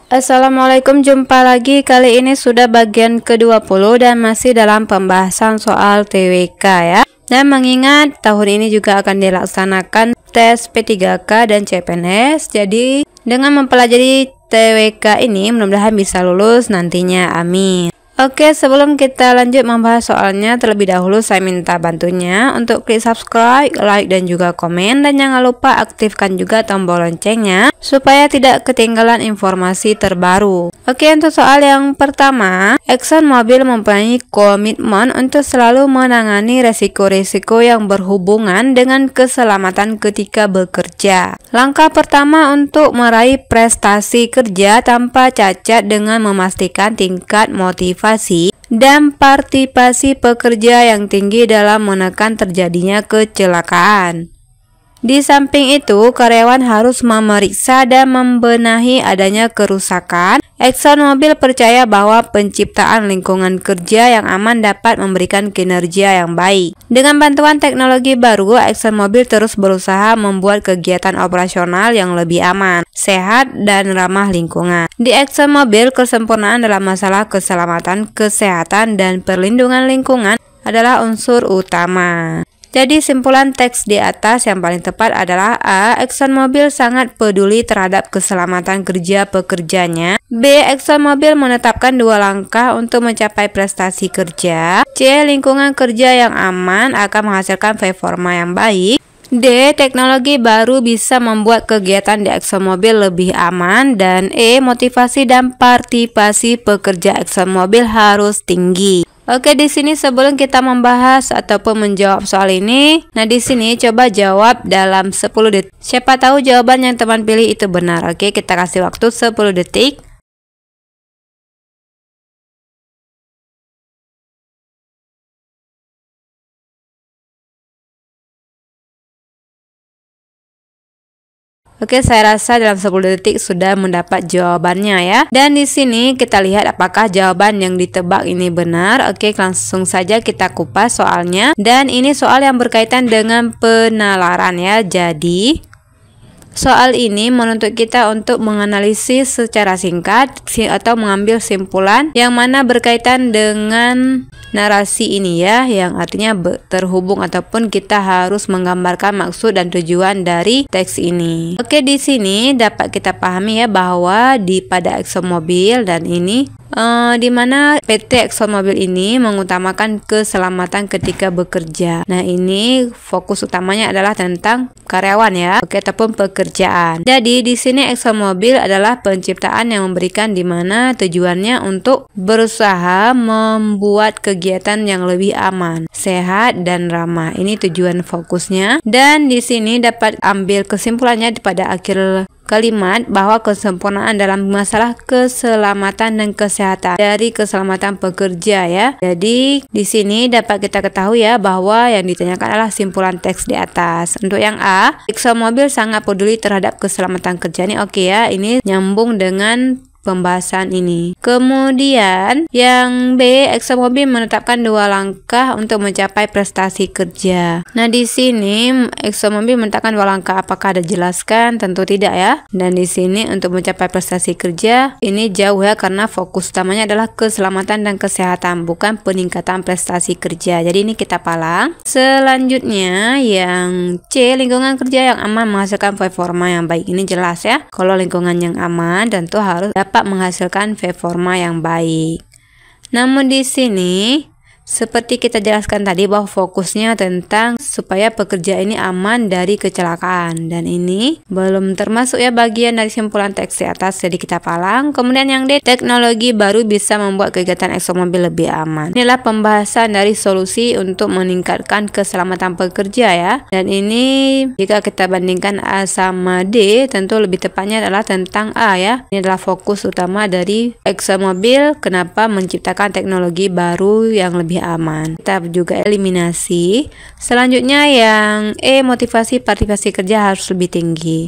Assalamualaikum, jumpa lagi. Kali ini sudah bagian ke-20 dan masih dalam pembahasan soal TWK ya. Dan mengingat tahun ini juga akan dilaksanakan tes P3K dan CPNS. Jadi dengan mempelajari TWK ini mudah-mudahan bisa lulus nantinya, amin. Oke, sebelum kita lanjut membahas soalnya, terlebih dahulu saya minta bantunya untuk klik subscribe, like, dan juga komen. Dan jangan lupa aktifkan juga tombol loncengnya supaya tidak ketinggalan informasi terbaru. Oke, untuk soal yang pertama, ExxonMobil mempunyai komitmen untuk selalu menangani resiko-resiko yang berhubungan dengan keselamatan ketika bekerja. Langkah pertama untuk meraih prestasi kerja tanpa cacat dengan memastikan tingkat motivasi dan partisipasi pekerja yang tinggi dalam menekan terjadinya kecelakaan. Di samping itu, karyawan harus memeriksa dan membenahi adanya kerusakan. ExxonMobil percaya bahwa penciptaan lingkungan kerja yang aman dapat memberikan kinerja yang baik. Dengan bantuan teknologi baru, ExxonMobil terus berusaha membuat kegiatan operasional yang lebih aman, sehat, dan ramah lingkungan. Di ExxonMobil, kesempurnaan dalam masalah keselamatan, kesehatan, dan perlindungan lingkungan adalah unsur utama. Jadi simpulan teks di atas yang paling tepat adalah A. ExxonMobil sangat peduli terhadap keselamatan kerja pekerjanya. B. ExxonMobil menetapkan 2 langkah untuk mencapai prestasi kerja. C. Lingkungan kerja yang aman akan menghasilkan performa yang baik. D. Teknologi baru bisa membuat kegiatan di ExxonMobil lebih aman. Dan E. Motivasi dan partisipasi pekerja ExxonMobil harus tinggi. Oke, di sini sebelum kita membahas ataupun menjawab soal ini, nah di sini coba jawab dalam 10 detik. Siapa tahu jawaban yang teman pilih itu benar. Oke, kita kasih waktu 10 detik. Oke, saya rasa dalam 10 detik sudah mendapat jawabannya ya. Dan di sini kita lihat apakah jawaban yang ditebak ini benar. Oke, langsung saja kita kupas soalnya. Dan ini soal yang berkaitan dengan penalaran ya. Jadi soal ini menuntut kita untuk menganalisis secara singkat atau mengambil simpulan yang mana berkaitan dengan narasi ini ya, yang artinya terhubung ataupun kita harus menggambarkan maksud dan tujuan dari teks ini. Oke, di sini dapat kita pahami ya bahwa pada ExxonMobil dan ini di mana PT ExxonMobil ini mengutamakan keselamatan ketika bekerja. Nah, ini fokus utamanya adalah tentang karyawan ya, oke, ataupun pekerjaan. Jadi di sini ExxonMobil adalah penciptaan yang memberikan di mana tujuannya untuk berusaha membuat kegiatan yang lebih aman, sehat, dan ramah. Ini tujuan fokusnya. Dan di sini dapat ambil kesimpulannya pada akhir kalimat bahwa kesempurnaan dalam masalah keselamatan dan kesehatan dari keselamatan pekerja ya. Jadi di sini dapat kita ketahui ya bahwa yang ditanyakan adalah simpulan teks di atas. Untuk yang A, ExxonMobil sangat peduli terhadap keselamatan kerja. Ini oke ya, ini nyambung dengan pembahasan ini. Kemudian yang B, ExxonMobil menetapkan 2 langkah untuk mencapai prestasi kerja. Nah, di sini ExxonMobil menetapkan 2 langkah, apakah ada jelaskan? Tentu tidak ya. Dan di sini untuk mencapai prestasi kerja ini jauh ya, karena fokus utamanya adalah keselamatan dan kesehatan, bukan peningkatan prestasi kerja. Jadi ini kita palang. Selanjutnya yang C, lingkungan kerja yang aman menghasilkan performa yang baik. Ini jelas ya. Kalau lingkungan yang aman tentu harus dapat menghasilkan performa yang baik. Namun di sini seperti kita jelaskan tadi bahwa fokusnya tentang supaya pekerja ini aman dari kecelakaan, dan ini belum termasuk ya bagian dari simpulan teks di atas, jadi kita palang. Kemudian yang D, teknologi baru bisa membuat kegiatan ExxonMobil lebih aman. Inilah pembahasan dari solusi untuk meningkatkan keselamatan pekerja ya. Dan ini jika kita bandingkan A sama D, tentu lebih tepatnya adalah tentang A ya. Ini adalah fokus utama dari ExxonMobil, kenapa menciptakan teknologi baru yang lebih aman. Kita juga eliminasi. Selanjutnya yang E, motivasi partisipasi kerja harus lebih tinggi.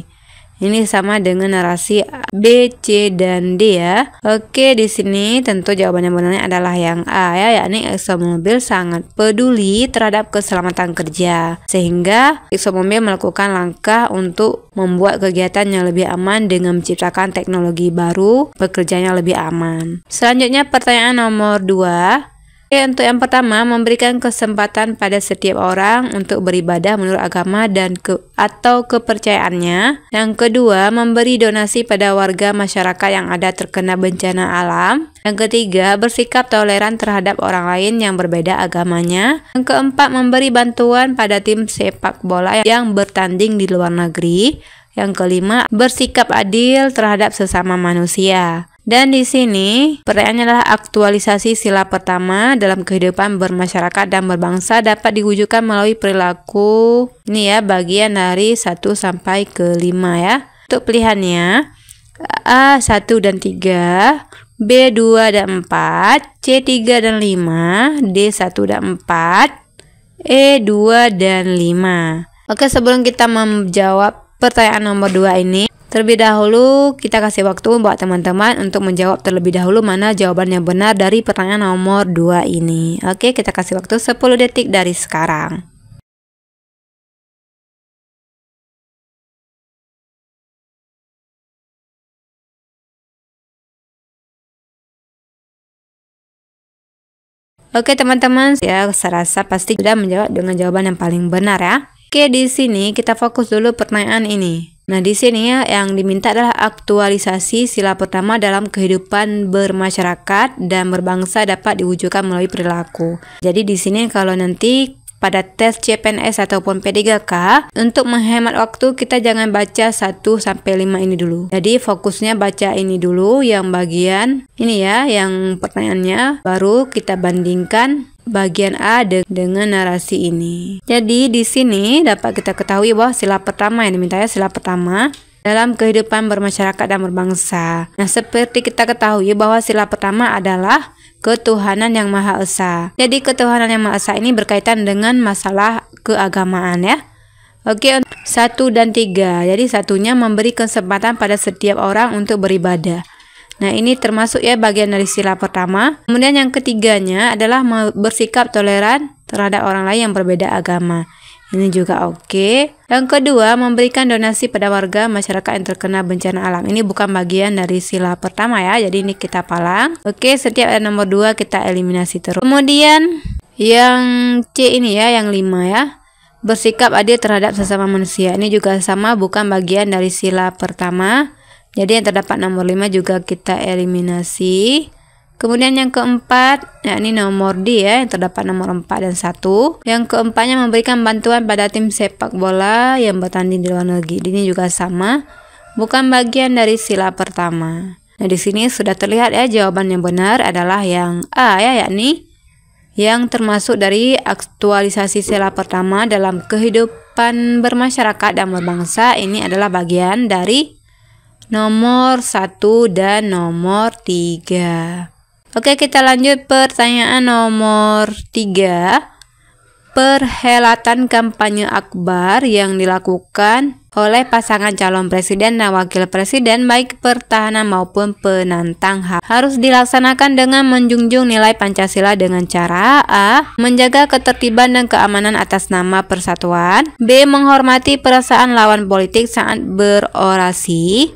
Ini sama dengan narasi B, C, dan D ya. Oke, di sini tentu jawaban yang benarnya adalah yang A ya, yakni ExxonMobil sangat peduli terhadap keselamatan kerja. Sehingga ExxonMobil melakukan langkah untuk membuat kegiatan yang lebih aman dengan menciptakan teknologi baru, bekerjanya lebih aman. Selanjutnya pertanyaan nomor 2. Untuk yang pertama, memberikan kesempatan pada setiap orang untuk beribadah menurut agama dan atau kepercayaannya. Yang kedua, memberi donasi pada warga masyarakat yang ada terkena bencana alam. Yang ketiga, bersikap toleran terhadap orang lain yang berbeda agamanya. Yang keempat, memberi bantuan pada tim sepak bola yang bertanding di luar negeri. Yang kelima, bersikap adil terhadap sesama manusia. Dan di sini pertanyaannya adalah aktualisasi sila pertama dalam kehidupan bermasyarakat dan berbangsa dapat diwujudkan melalui perilaku. Ini ya bagian dari 1 sampai ke 5 ya. Untuk pilihannya A 1 dan 3, B 2 dan 4, C 3 dan 5, D 1 dan 4, E 2 dan 5. Oke, sebelum kita menjawab pertanyaan nomor 2 ini, terlebih dahulu kita kasih waktu buat teman-teman untuk menjawab terlebih dahulu mana jawaban yang benar dari pertanyaan nomor 2 ini. Oke, kita kasih waktu 10 detik dari sekarang. Oke teman-teman, ya saya rasa pasti sudah menjawab dengan jawaban yang paling benar ya. Oke, di sini kita fokus dulu pertanyaan ini. Nah, di sini ya yang diminta adalah aktualisasi sila pertama dalam kehidupan bermasyarakat dan berbangsa dapat diwujudkan melalui perilaku. Jadi di sini kalau nanti pada tes CPNS ataupun P3K, untuk menghemat waktu kita jangan baca 1 sampai 5 ini dulu. Jadi fokusnya baca ini dulu yang bagian ini ya, yang pertanyaannya, baru kita bandingkan bagian A dengan narasi ini. Jadi di sini dapat kita ketahui bahwa sila pertama yang diminta ya, sila pertama dalam kehidupan bermasyarakat dan berbangsa. Nah, seperti kita ketahui bahwa sila pertama adalah ketuhanan yang Maha Esa. Jadi ketuhanan yang Maha Esa ini berkaitan dengan masalah keagamaan ya. Oke, 1 dan 3. Jadi satunya memberi kesempatan pada setiap orang untuk beribadah. Nah, ini termasuk ya bagian dari sila pertama. Kemudian yang ketiganya adalah bersikap toleran terhadap orang lain yang berbeda agama. Ini juga oke. Yang kedua, memberikan donasi pada warga masyarakat yang terkena bencana alam. Ini bukan bagian dari sila pertama ya. Jadi ini kita palang. Oke, setiap ada nomor 2 kita eliminasi terus. Kemudian yang C ini ya, yang 5 ya. Bersikap adil terhadap sesama manusia. Ini juga sama, bukan bagian dari sila pertama. Jadi yang terdapat nomor 5 juga kita eliminasi. Kemudian yang keempat, yakni nomor D ya, yang terdapat nomor 4 dan 1. Yang keempatnya memberikan bantuan pada tim sepak bola yang bertanding di luar negeri. Ini juga sama, bukan bagian dari sila pertama. Nah, di sini sudah terlihat ya jawaban yang benar adalah yang A ya, yakni yang termasuk dari aktualisasi sila pertama dalam kehidupan bermasyarakat dan berbangsa. Ini adalah bagian dari nomor 1 dan nomor 3. Oke, kita lanjut pertanyaan nomor 3. Perhelatan kampanye akbar yang dilakukan oleh pasangan calon presiden dan wakil presiden baik pertahanan maupun penantang harus dilaksanakan dengan menjunjung nilai Pancasila dengan cara A. Menjaga ketertiban dan keamanan atas nama persatuan, B. Menghormati perasaan lawan politik saat berorasi,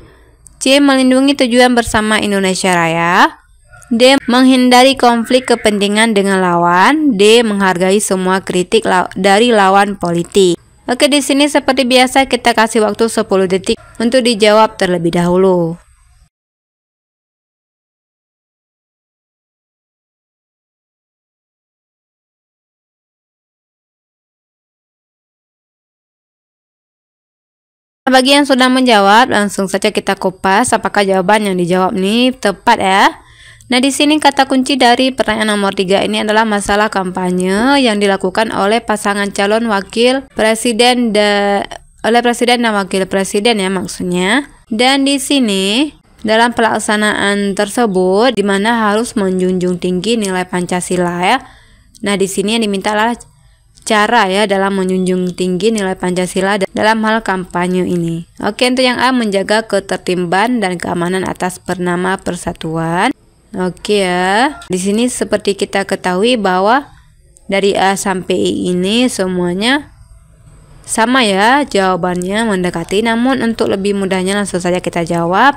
C. Melindungi tujuan bersama Indonesia Raya, D. Menghindari konflik kepentingan dengan lawan, D. Menghargai semua kritik dari lawan politik. Oke, di sini seperti biasa kita kasih waktu 10 detik untuk dijawab terlebih dahulu. Bagi yang sudah menjawab, langsung saja kita kupas apakah jawaban yang dijawab ini tepat ya. Nah, di sini kata kunci dari pertanyaan nomor 3 ini adalah masalah kampanye yang dilakukan oleh pasangan calon wakil presiden dan wakil presiden ya maksudnya. Dan di sini dalam pelaksanaan tersebut di mana harus menjunjung tinggi nilai Pancasila ya. Nah, di sini yang diminta adalah cara ya dalam menjunjung tinggi nilai Pancasila dalam hal kampanye ini. Oke, untuk yang A, menjaga ketertiban dan keamanan atas bernama persatuan. Oke ya. Di sini seperti kita ketahui bahwa dari A sampai I ini semuanya sama ya jawabannya, mendekati. Namun untuk lebih mudahnya langsung saja kita jawab.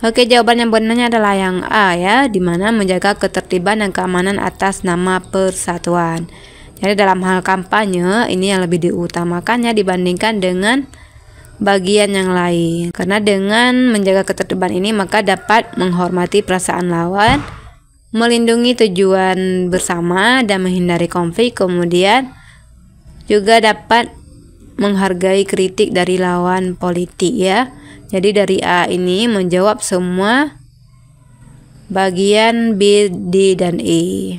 Oke, jawaban yang benarnya adalah yang A ya, dimana menjaga ketertiban dan keamanan atas nama persatuan. Jadi dalam hal kampanye ini yang lebih diutamakannya dibandingkan dengan bagian yang lain. Karena dengan menjaga ketertiban ini maka dapat menghormati perasaan lawan, melindungi tujuan bersama dan menghindari konflik, kemudian juga dapat menghargai kritik dari lawan politik ya. Jadi dari A ini menjawab semua bagian B, D, dan E.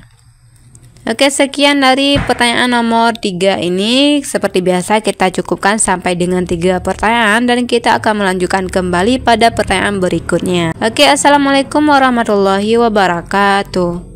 Oke, sekian dari pertanyaan nomor 3 ini. Seperti biasa kita cukupkan sampai dengan 3 pertanyaan dan kita akan melanjutkan kembali pada pertanyaan berikutnya. Oke, assalamualaikum warahmatullahi wabarakatuh.